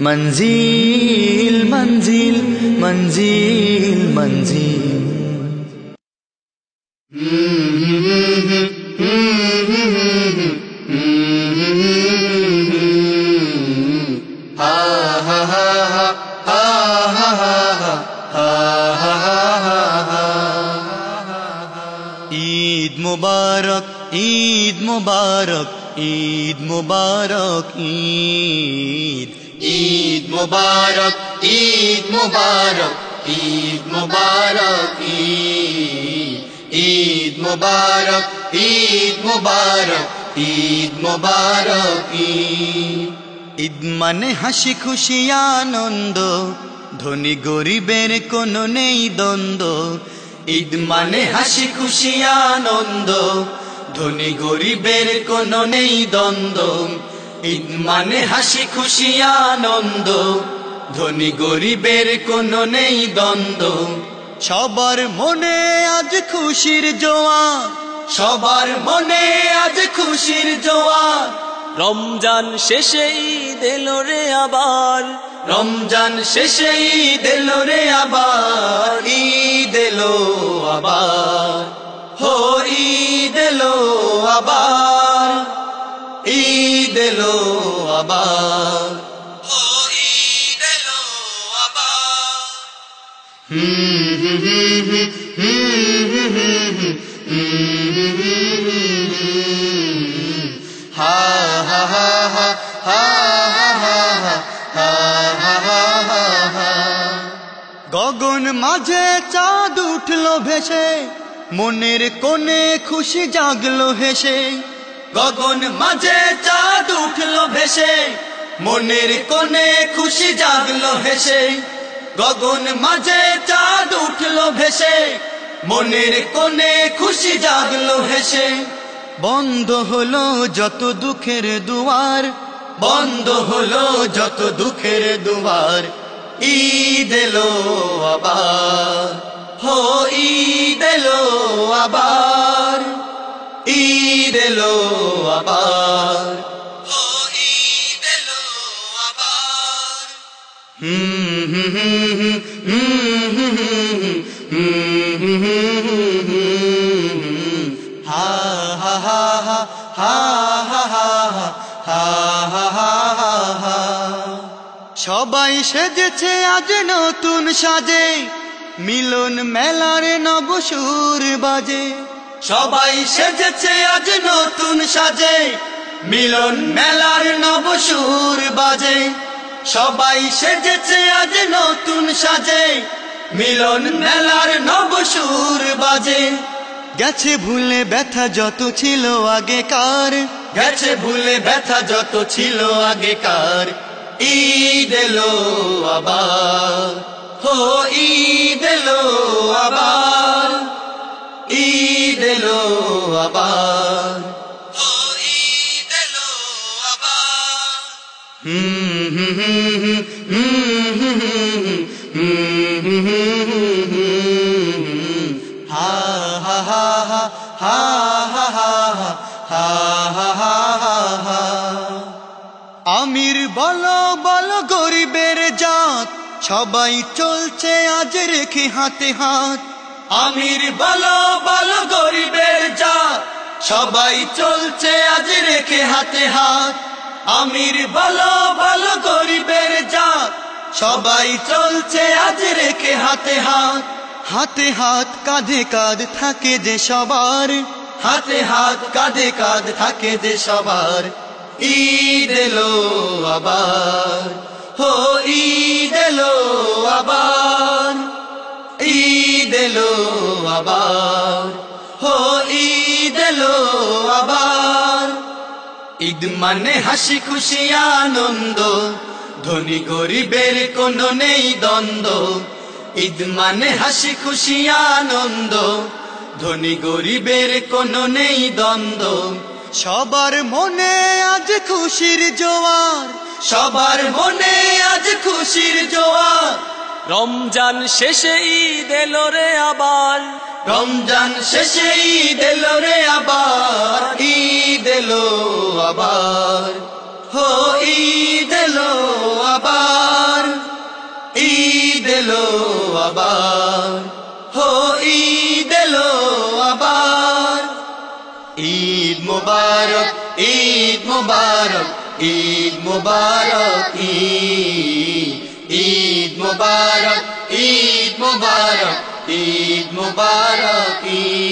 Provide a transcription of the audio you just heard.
मंजिल मंजिल मंजिल मंजिल। ईद मुबारक ईद मुबारक ईद मुबारक ईद ईद मुबारक ईद मुबारक ईद मुबारक ईद मुबारक ईद मुबारक ईद मुबारक ईद माने हासि खुशी आनंद धनी गरीबेर कोनो नेই द्वंद्व। ईद माने हासि खुशी आनंद धनी गरीबेर कोनो नेই द्वंद्व। ईद माने हासि खुशी आनंद धनी गरीबेर कोनो नेই द्वंद्व। सबार मने आज खुशिर जोयार सबार मने आज खुशिर जोयार। रमजान शेषे ईद एलो रे आबार रमजान शेषे ईद एलो रे आबार। ईद एलो आबार हो ईद एलो आबार ईद एलो आबार हो ईद एलो आबार। हा हा हा हा हा गगन माझे चाँद उठलो भेसे मनेर कोने खुशी जागलो हेसे। गगन माझे चाँद उठलो भेसे मनेर कोने खुशी जागलो हेसे। गगन माझे चाँद उठलो भेसे मनेर कोने खुशी जागलो हेसे। बंद हलो जत दुखेर दुआर बंद हलो जत दुखेर दुआर। ईद एलो आबार हो ईद एलो आबार ईद एलो आबार हो ईद एलो आबार। हा हा हा हा हा हा हा हा हा। সবাই সেজেছে আজ নতুন সাজে মিলন মেলার নব সুর বাজে। সবাই সেজেছে আজ নতুন সাজে মিলন মেলার নব সুর বাজে। সবাই সেজেছে আজ নতুন সাজে মিলন মেলার নব সুর বাজে। গেছে ভুলে ব্যথা যত ছিল আগেকার গেছে ভুলে ব্যথা যত ছিল আগেকার। ईद एलो आबार हो ईद एलो आबार ईद एलो आबार हो ईद एलो आबार। हा हा हा हा हा हा हा हा हा। आमिर বলো বলো গরিবের জাত সবাই চলছে আজ রেখে হাতে হাত। আমির বলো বলো গরিবের জাত সবাই চলছে আজ রেখে হাতে হাত। আমির বলো বলো গরিবের জাত সবাই চলছে আজ রেখে হাতে হাত। হাতে হাত কাঁধে কাঁধ থাকে যে সবার হাতে হাত কাঁধে কাঁধ থাকে যে সবার। ईद एलो आबार हो ईद एलो आबार ईद एलो आबार हो ईद एलो आबार। ईद माने हासि खुशी आनंद धनी गरीबेर कोनो नेই द्वंद्व। ईद माने हासि खुशी आनंद धनी गरीबेर कोनो नेই द्वंद्व। সবার মনে আজ খুশির জোয়ার সবার মনে আজ খুশির জোয়ার। রমজান শেষে ঈদ এলো রে আবার রমজান শেষে ঈদ এলো রে আবার। ঈদ এলো আবার हो ঈদ এলো আবার, ঈদ এলো আবার, হো ঈদ এলো আবার। ঈদ মুবারক, ঈদ মুবারক, ঈদ মুবারক, ঈদ মুবারক, ঈদ মুবারক, ঈদ মুবারক, ঈদ।